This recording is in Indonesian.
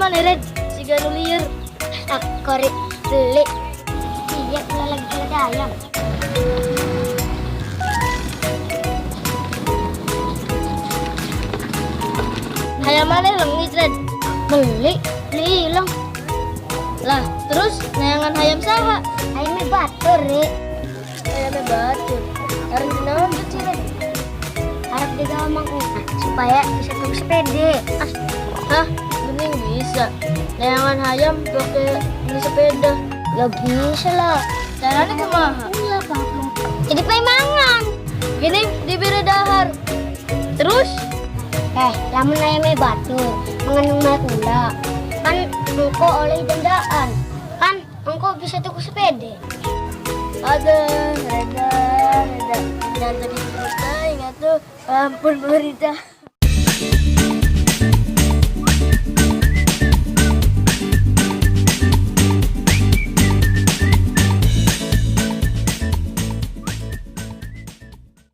mana red si ganulir. Korek beli. Iya, kalau lagi ada ayam. Hayam mana lengit red? Beli hilang. Lah, terus nayangan hayam saha? Ayamnya batur, Re. Hayamnya batu. Harus dinaon tuh sih red? Harap digawa mangku supaya bisa tuh sepede. Hah, bening bisa. Nayangan hayam pakai ini sepeda. Ya bisa lah. Caranya kumaha? Iya, Bang. Jadi pemangan. Gini diberi dahar. Terus Lamun ayamnya batur, mengandung makula. Kan engko oleh dendaan. Kan engko bisa tuku sepede. ada reda. Dan tadi cerita ingat tuh ampun berita.